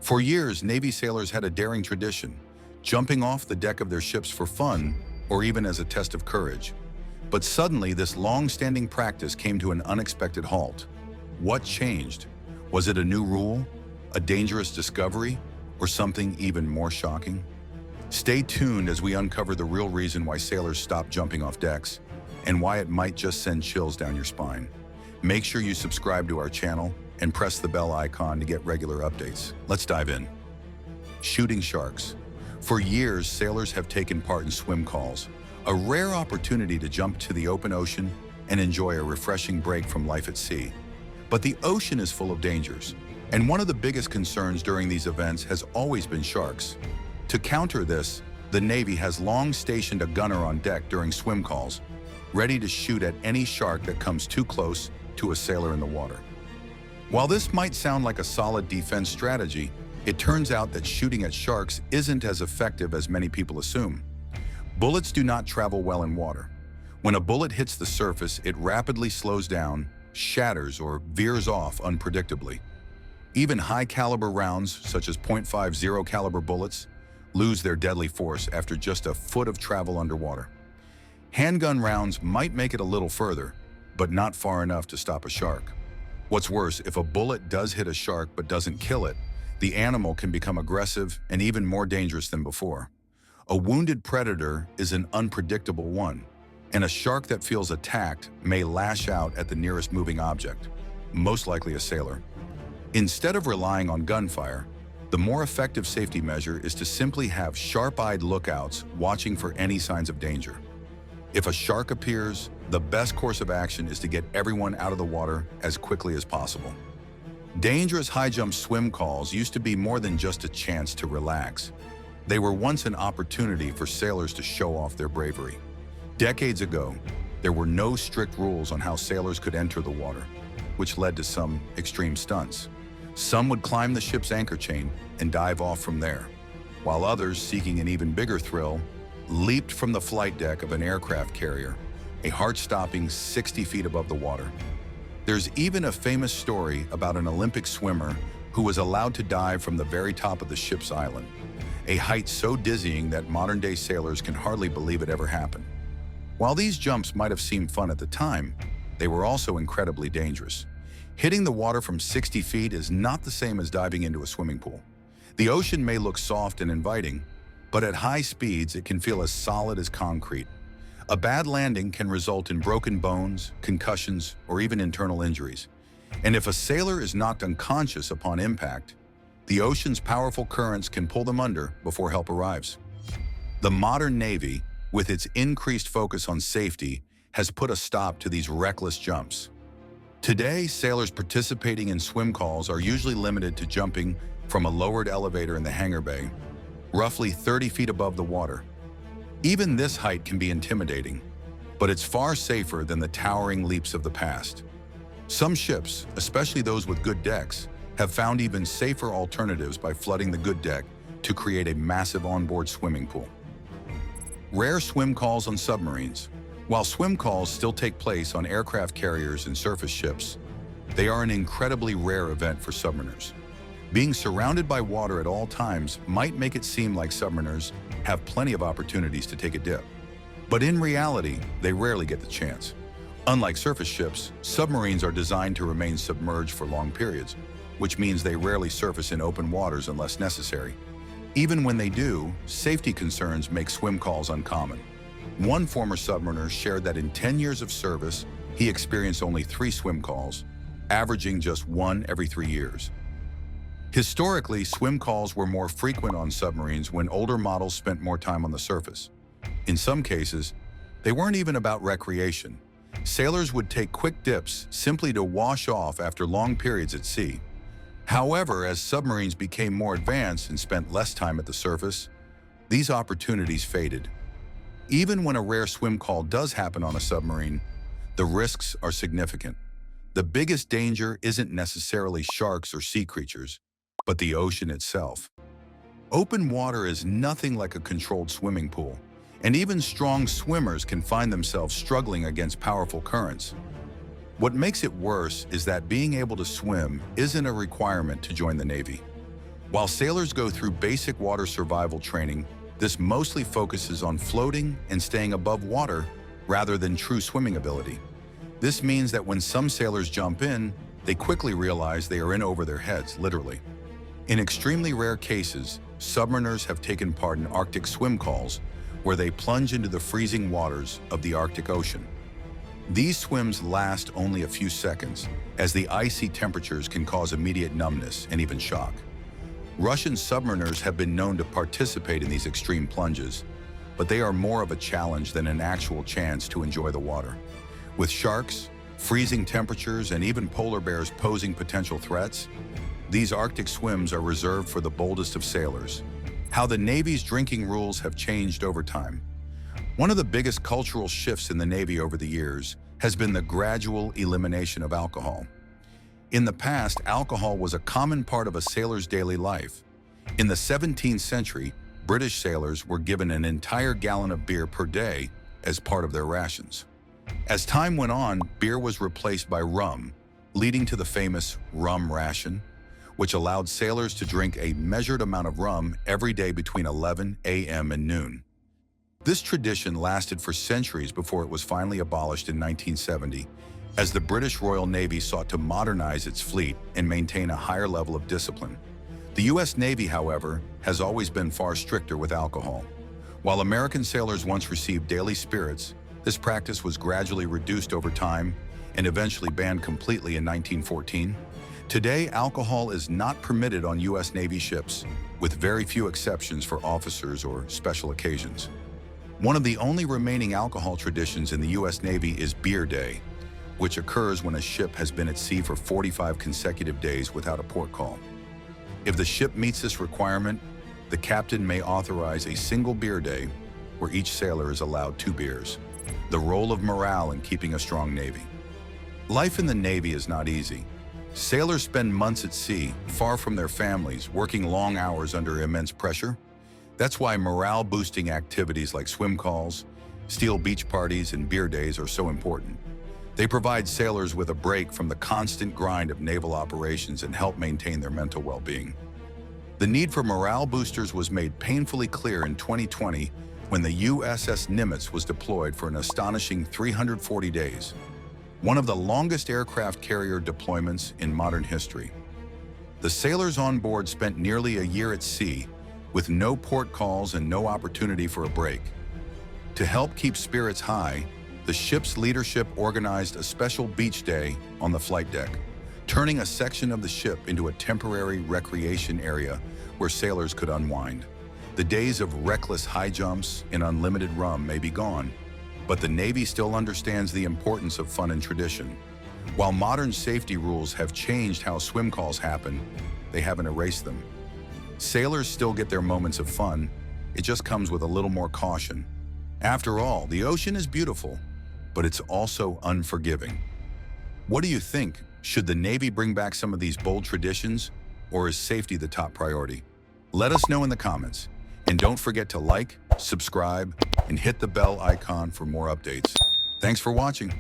For years, Navy sailors had a daring tradition, jumping off the deck of their ships for fun or even as a test of courage. But suddenly, this long-standing practice came to an unexpected halt. What changed? Was it a new rule, a dangerous discovery, or something even more shocking? Stay tuned as we uncover the real reason why sailors stopped jumping off decks and why it might just send chills down your spine. Make sure you subscribe to our channel and press the bell icon to get regular updates. Let's dive in. Shooting sharks. For years, sailors have taken part in swim calls, a rare opportunity to jump to the open ocean and enjoy a refreshing break from life at sea. But the ocean is full of dangers, and one of the biggest concerns during these events has always been sharks. To counter this, the Navy has long stationed a gunner on deck during swim calls, ready to shoot at any shark that comes too close to a sailor in the water. While this might sound like a solid defense strategy, it turns out that shooting at sharks isn't as effective as many people assume. Bullets do not travel well in water. When a bullet hits the surface, it rapidly slows down, shatters, or veers off unpredictably. Even high-caliber rounds, such as .50 caliber bullets, lose their deadly force after just a foot of travel underwater. Handgun rounds might make it a little further, but not far enough to stop a shark. What's worse, if a bullet does hit a shark but doesn't kill it, the animal can become aggressive and even more dangerous than before. A wounded predator is an unpredictable one, and a shark that feels attacked may lash out at the nearest moving object, most likely a sailor. Instead of relying on gunfire, the more effective safety measure is to simply have sharp-eyed lookouts watching for any signs of danger. If a shark appears, the best course of action is to get everyone out of the water as quickly as possible. Dangerous high-jump swim calls used to be more than just a chance to relax. They were once an opportunity for sailors to show off their bravery. Decades ago, there were no strict rules on how sailors could enter the water, which led to some extreme stunts. Some would climb the ship's anchor chain and dive off from there, while others, seeking an even bigger thrill, leaped from the flight deck of an aircraft carrier, a heart-stopping 60 feet above the water. There's even a famous story about an Olympic swimmer who was allowed to dive from the very top of the ship's island, a height so dizzying that modern-day sailors can hardly believe it ever happened. While these jumps might have seemed fun at the time, they were also incredibly dangerous. Hitting the water from 60 feet is not the same as diving into a swimming pool. The ocean may look soft and inviting, but at high speeds it can feel as solid as concrete. A bad landing can result in broken bones, concussions, or even internal injuries. And if a sailor is knocked unconscious upon impact, the ocean's powerful currents can pull them under before help arrives. The modern Navy, with its increased focus on safety, has put a stop to these reckless jumps. Today, sailors participating in swim calls are usually limited to jumping from a lowered elevator in the hangar bay, roughly 30 feet above the water. Even this height can be intimidating, but it's far safer than the towering leaps of the past. Some ships, especially those with good decks, have found even safer alternatives by flooding the good deck to create a massive onboard swimming pool. Rare swim calls on submarines. While swim calls still take place on aircraft carriers and surface ships, they are an incredibly rare event for submariners. Being surrounded by water at all times might make it seem like submariners have plenty of opportunities to take a dip. But in reality, they rarely get the chance. Unlike surface ships, submarines are designed to remain submerged for long periods, which means they rarely surface in open waters unless necessary. Even when they do, safety concerns make swim calls uncommon. One former submariner shared that in 10 years of service, he experienced only 3 swim calls, averaging just 1 every 3 years. Historically, swim calls were more frequent on submarines when older models spent more time on the surface. In some cases, they weren't even about recreation. Sailors would take quick dips simply to wash off after long periods at sea. However, as submarines became more advanced and spent less time at the surface, these opportunities faded. Even when a rare swim call does happen on a submarine, the risks are significant. The biggest danger isn't necessarily sharks or sea creatures, but the ocean itself. Open water is nothing like a controlled swimming pool, and even strong swimmers can find themselves struggling against powerful currents. What makes it worse is that being able to swim isn't a requirement to join the Navy. While sailors go through basic water survival training, this mostly focuses on floating and staying above water rather than true swimming ability. This means that when some sailors jump in, they quickly realize they are in over their heads, literally. In extremely rare cases, submariners have taken part in Arctic swim calls, where they plunge into the freezing waters of the Arctic Ocean. These swims last only a few seconds, as the icy temperatures can cause immediate numbness and even shock. Russian submariners have been known to participate in these extreme plunges, but they are more of a challenge than an actual chance to enjoy the water. With sharks, freezing temperatures, and even polar bears posing potential threats, these Arctic swims are reserved for the boldest of sailors. How the Navy's drinking rules have changed over time. One of the biggest cultural shifts in the Navy over the years has been the gradual elimination of alcohol. In the past, alcohol was a common part of a sailor's daily life. In the 17th century, British sailors were given an entire gallon of beer per day as part of their rations. As time went on, beer was replaced by rum, leading to the famous rum ration, which allowed sailors to drink a measured amount of rum every day between 11 a.m. and noon. This tradition lasted for centuries before it was finally abolished in 1970, as the British Royal Navy sought to modernize its fleet and maintain a higher level of discipline. The U.S. Navy, however, has always been far stricter with alcohol. While American sailors once received daily spirits, this practice was gradually reduced over time and eventually banned completely in 1914. Today, alcohol is not permitted on U.S. Navy ships, with very few exceptions for officers or special occasions. One of the only remaining alcohol traditions in the U.S. Navy is Beer Day, which occurs when a ship has been at sea for 45 consecutive days without a port call. If the ship meets this requirement, the captain may authorize a single beer day where each sailor is allowed 2 beers. The role of morale in keeping a strong Navy. Life in the Navy is not easy. Sailors spend months at sea, far from their families, working long hours under immense pressure. That's why morale-boosting activities like swim calls, steel beach parties, and beer days are so important. They provide sailors with a break from the constant grind of naval operations and help maintain their mental well-being. The need for morale boosters was made painfully clear in 2020 when the USS Nimitz was deployed for an astonishing 340 days, one of the longest aircraft carrier deployments in modern history. The sailors on board spent nearly a year at sea, with no port calls and no opportunity for a break. To help keep spirits high, the ship's leadership organized a special beach day on the flight deck, turning a section of the ship into a temporary recreation area where sailors could unwind. The days of reckless high jumps and unlimited rum may be gone, but the Navy still understands the importance of fun and tradition. While modern safety rules have changed how swim calls happen, they haven't erased them. Sailors still get their moments of fun, it just comes with a little more caution. After all, the ocean is beautiful, but it's also unforgiving. What do you think? Should the Navy bring back some of these bold traditions, or is safety the top priority? Let us know in the comments. And don't forget to like, subscribe, and hit the bell icon for more updates. Thanks for watching.